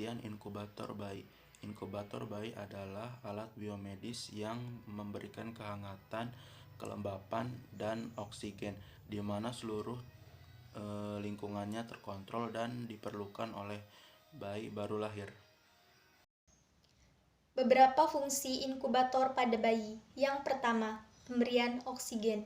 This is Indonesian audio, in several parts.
pengertian inkubator bayi. Inkubator bayi adalah alat biomedis yang memberikan kehangatan, kelembapan, dan oksigen, di mana seluruh lingkungannya terkontrol dan diperlukan oleh bayi baru lahir. Beberapa fungsi inkubator pada bayi. Yang pertama, pemberian oksigen.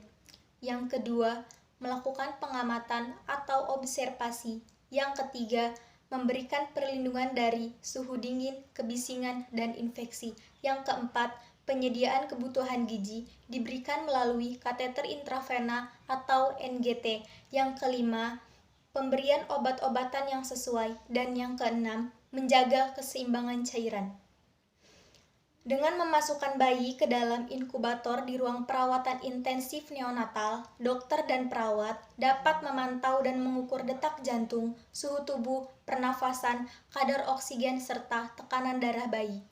Yang kedua, melakukan pengamatan atau observasi. Yang ketiga, memberikan perlindungan dari suhu dingin, kebisingan, dan infeksi. Yang keempat, penyediaan kebutuhan gizi diberikan melalui kateter intravena atau NGT. Yang kelima, pemberian obat-obatan yang sesuai. Dan yang keenam, menjaga keseimbangan cairan. Dengan memasukkan bayi ke dalam inkubator di ruang perawatan intensif neonatal, dokter dan perawat dapat memantau dan mengukur detak jantung, suhu tubuh, pernafasan, kadar oksigen, serta tekanan darah bayi.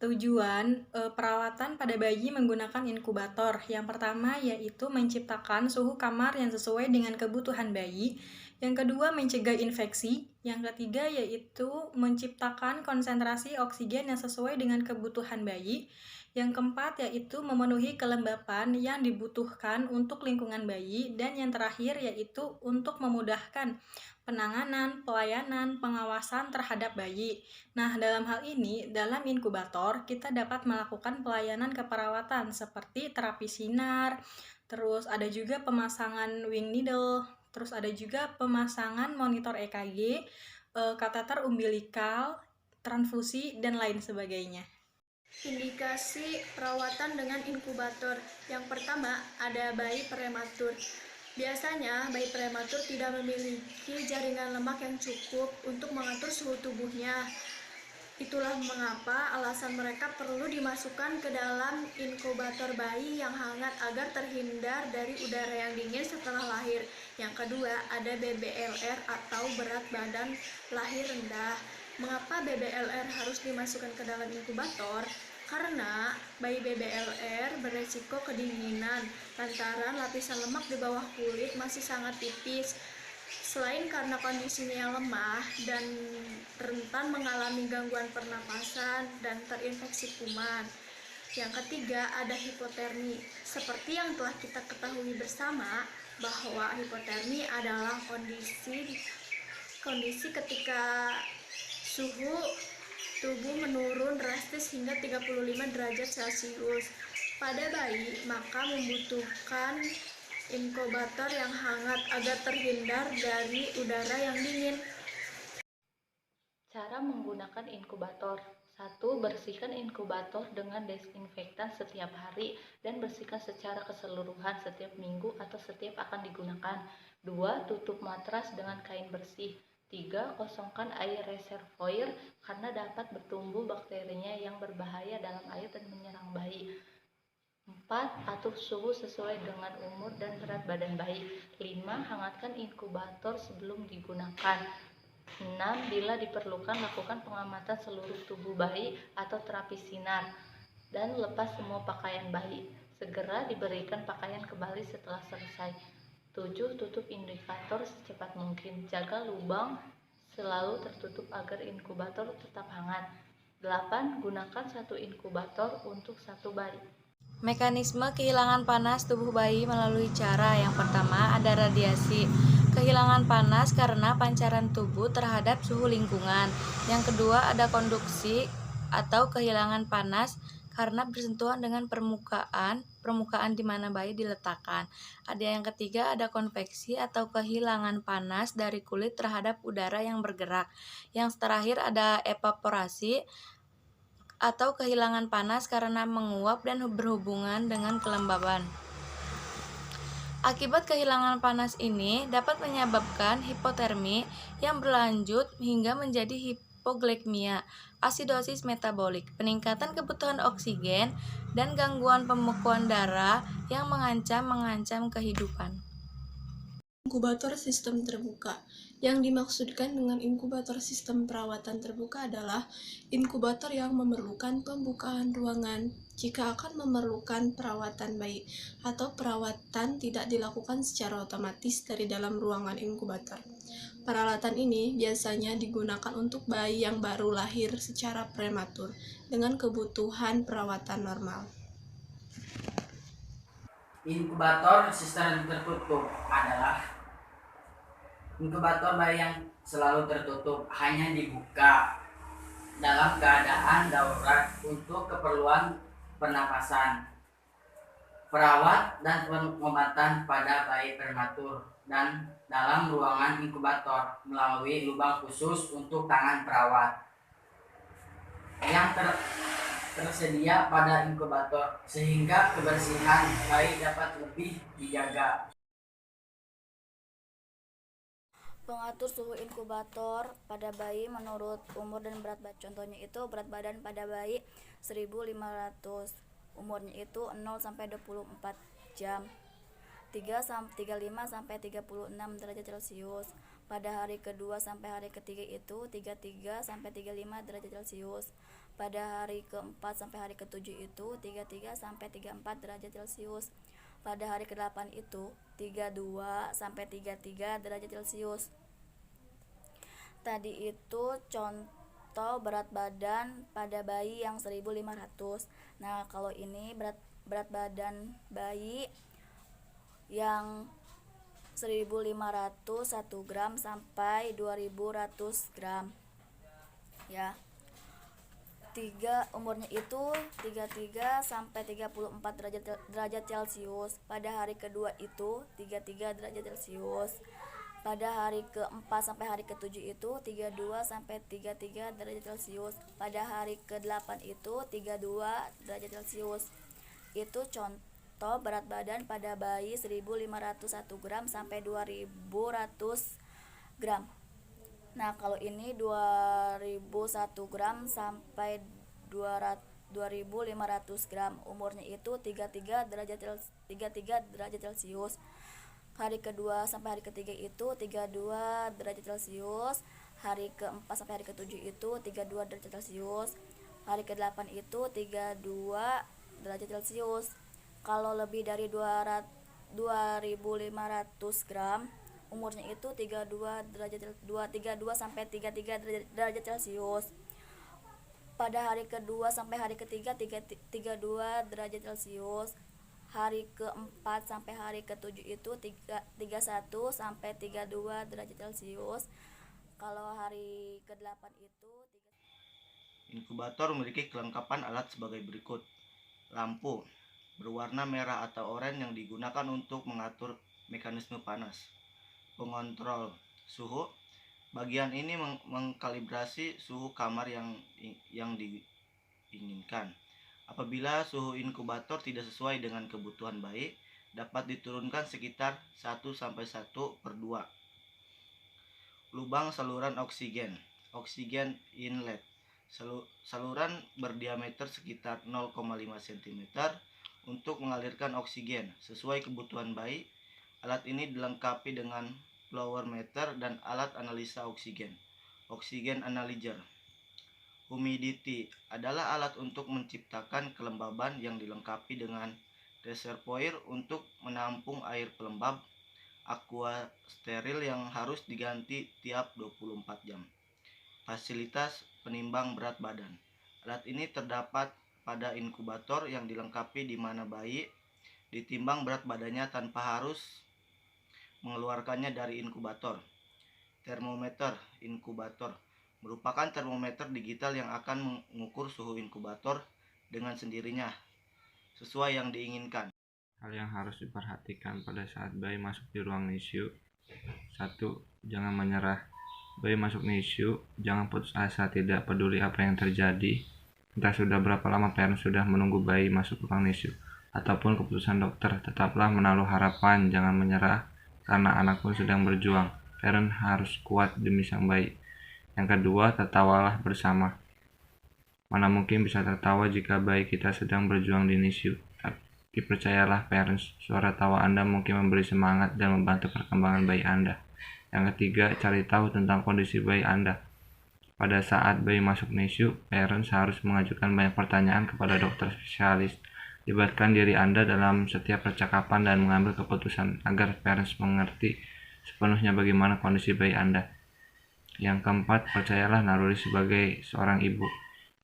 Tujuan perawatan pada bayi menggunakan inkubator. Yang pertama yaitu menciptakan suhu kamar yang sesuai dengan kebutuhan bayi. Yang kedua mencegah infeksi. Yang ketiga yaitu menciptakan konsentrasi oksigen yang sesuai dengan kebutuhan bayi. Yang keempat yaitu memenuhi kelembapan yang dibutuhkan untuk lingkungan bayi. Dan yang terakhir yaitu untuk memudahkan penanganan, pelayanan, pengawasan terhadap bayi. Nah, dalam hal ini, dalam inkubator, kita dapat melakukan pelayanan keperawatan seperti terapi sinar, terus ada juga pemasangan wing needle, terus ada juga pemasangan monitor EKG, kateter umbilikal, transfusi, dan lain sebagainya. Indikasi perawatan dengan inkubator. Yang pertama, ada bayi prematur. Biasanya, bayi prematur tidak memiliki jaringan lemak yang cukup untuk mengatur suhu tubuhnya. Itulah mengapa alasan mereka perlu dimasukkan ke dalam inkubator bayi yang hangat agar terhindar dari udara yang dingin setelah lahir. Yang kedua, ada BBLR atau berat badan lahir rendah. Mengapa BBLR harus dimasukkan ke dalam inkubator? Karena bayi BBLR beresiko kedinginan lantaran lapisan lemak di bawah kulit masih sangat tipis. Selain karena kondisinya yang lemah dan rentan mengalami gangguan pernapasan dan terinfeksi kuman. Yang ketiga, ada hipotermi. Seperti yang telah kita ketahui bersama bahwa hipotermi adalah kondisi ketika suhu tubuh menurun drastis hingga 35 derajat Celcius. Pada bayi, maka membutuhkan inkubator yang hangat agar terhindar dari udara yang dingin. Cara menggunakan inkubator. 1. Bersihkan inkubator dengan desinfektan setiap hari dan bersihkan secara keseluruhan setiap minggu atau setiap akan digunakan. 2. Tutup matras dengan kain bersih. 3. Kosongkan air reservoir karena dapat bertumbuh bakterinya yang berbahaya dalam air dan menyerang bayi. 4. Atur suhu sesuai dengan umur dan berat badan bayi. 5. Hangatkan inkubator sebelum digunakan. 6. Bila diperlukan, lakukan pengamatan seluruh tubuh bayi atau terapi sinar. Dan lepas semua pakaian bayi. Segera diberikan pakaian kembali setelah selesai. 7. Tutup indikator secepat mungkin. Jaga lubang selalu tertutup agar inkubator tetap hangat. 8. Gunakan satu inkubator untuk satu bayi. Mekanisme kehilangan panas tubuh bayi melalui cara yang pertama ada radiasi. Kehilangan panas karena pancaran tubuh terhadap suhu lingkungan. Yang kedua ada konduksi atau kehilangan panas karena bersentuhan dengan permukaan di mana bayi diletakkan. Ada yang ketiga ada konveksi atau kehilangan panas dari kulit terhadap udara yang bergerak. Yang terakhir ada evaporasi atau kehilangan panas karena menguap dan berhubungan dengan kelembaban. Akibat kehilangan panas ini dapat menyebabkan hipotermi yang berlanjut hingga menjadi hipoglikemia, asidosis metabolik, peningkatan kebutuhan oksigen, dan gangguan pembekuan darah yang mengancam kehidupan. Inkubator sistem terbuka. Yang dimaksudkan dengan inkubator sistem perawatan terbuka adalah inkubator yang memerlukan pembukaan ruangan jika akan memerlukan perawatan bayi atau perawatan tidak dilakukan secara otomatis dari dalam ruangan inkubator. Peralatan ini biasanya digunakan untuk bayi yang baru lahir secara prematur dengan kebutuhan perawatan normal. Inkubator sistem tertutup adalah inkubator bayi yang selalu tertutup, hanya dibuka dalam keadaan darurat untuk keperluan pernapasan, perawat dan pengobatan pada bayi prematur, dan dalam ruangan inkubator melalui lubang khusus untuk tangan perawat yang tersedia pada inkubator, sehingga kebersihan bayi dapat lebih dijaga. Pengatur suhu inkubator pada bayi menurut umur dan berat badan. Contohnya itu berat badan pada bayi 1500, umurnya itu 0 sampai 24 jam. 35 sampai 36 derajat Celcius. Pada hari kedua sampai hari ketiga itu 33 sampai 35 derajat Celcius. Pada hari keempat sampai hari ketujuh itu 33 sampai 34 derajat Celcius. Pada hari ke-8 itu 32 sampai 33 derajat Celcius. Tadi itu contoh berat badan pada bayi yang 1500. Nah, kalau ini berat badan bayi yang 1500 1 gram sampai 2100 gram. Ya. Umurnya itu 33 sampai 34 derajat Celcius. Pada hari kedua itu 33 derajat Celcius. Pada hari keempat sampai hari ketujuh itu 32 sampai 33 derajat Celcius. Pada hari ke-8 itu 32 derajat Celcius. Itu contoh berat badan pada bayi 1500 1 gram sampai 2100 gram. Nah, kalau ini 2001 gram sampai 2500 gram. Umurnya itu 33 derajat Celcius. Hari kedua sampai hari ketiga itu 32 derajat Celcius. Hari keempat sampai hari ketujuh itu 32 derajat Celcius. Hari ke-8 itu 32 derajat Celcius. Kalau lebih dari 2500 gram, umurnya itu 32 sampai 33 derajat Celcius. Pada hari kedua sampai hari ketiga 32 derajat Celcius. Hari keempat sampai hari ketujuh itu 31 sampai 32 derajat Celcius. Kalau hari ke-8 itu Inkubator memiliki kelengkapan alat sebagai berikut. Lampu berwarna merah atau oranye yang digunakan untuk mengatur mekanisme panas. Pengontrol suhu. Bagian ini mengkalibrasi suhu kamar yang diinginkan. Apabila suhu inkubator tidak sesuai dengan kebutuhan bayi, dapat diturunkan sekitar 1/1/2. Lubang saluran oksigen. Oksigen inlet. Saluran berdiameter sekitar 0,5 cm untuk mengalirkan oksigen sesuai kebutuhan bayi. Alat ini dilengkapi dengan flower meter dan alat analisa oksigen. Oksigen analyzer. Humidity adalah alat untuk menciptakan kelembaban yang dilengkapi dengan reservoir untuk menampung air pelembab. Aqua steril yang harus diganti tiap 24 jam. Fasilitas penimbang berat badan. Alat ini terdapat pada inkubator yang dilengkapi di mana bayi ditimbang berat badannya tanpa harus mengeluarkannya dari inkubator. Termometer inkubator merupakan termometer digital yang akan mengukur suhu inkubator dengan sendirinya sesuai yang diinginkan. Hal yang harus diperhatikan pada saat bayi masuk di ruang NICU. 1. Jangan menyerah. Bayi masuk NICU, jangan putus asa, tidak peduli apa yang terjadi. Entah sudah berapa lama parent sudah menunggu bayi masuk ruang NICU ataupun keputusan dokter, tetaplah menaruh harapan, jangan menyerah karena anak pun sedang berjuang. Parent harus kuat demi sang bayi. Yang kedua, tertawalah bersama. Mana mungkin bisa tertawa jika bayi kita sedang berjuang di NICU. Tapi percayalah parents, suara tawa Anda mungkin memberi semangat dan membantu perkembangan bayi Anda. Yang ketiga, cari tahu tentang kondisi bayi Anda. Pada saat bayi masuk NICU, parents harus mengajukan banyak pertanyaan kepada dokter spesialis. Libatkan diri Anda dalam setiap percakapan dan mengambil keputusan agar parents mengerti sepenuhnya bagaimana kondisi bayi Anda. Yang keempat, percayalah naluri sebagai seorang ibu.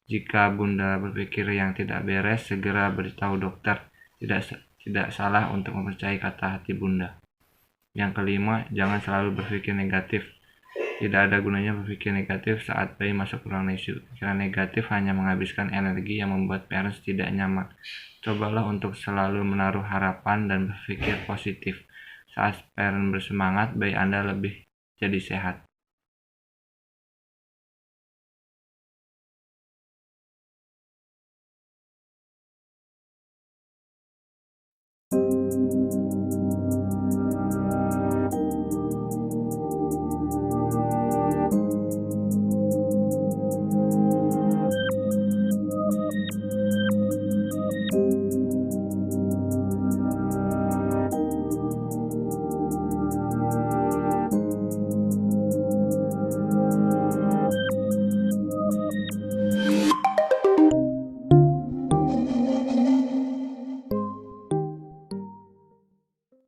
Jika Bunda berpikir yang tidak beres, segera beritahu dokter. Tidak salah untuk mempercayai kata hati Bunda. Yang kelima, jangan selalu berpikir negatif. Tidak ada gunanya berpikir negatif saat bayi masuk ruang NICU. Pikiran negatif hanya menghabiskan energi yang membuat parents tidak nyaman. Cobalah untuk selalu menaruh harapan dan berpikir positif. Saat parent bersemangat, bayi Anda lebih jadi sehat.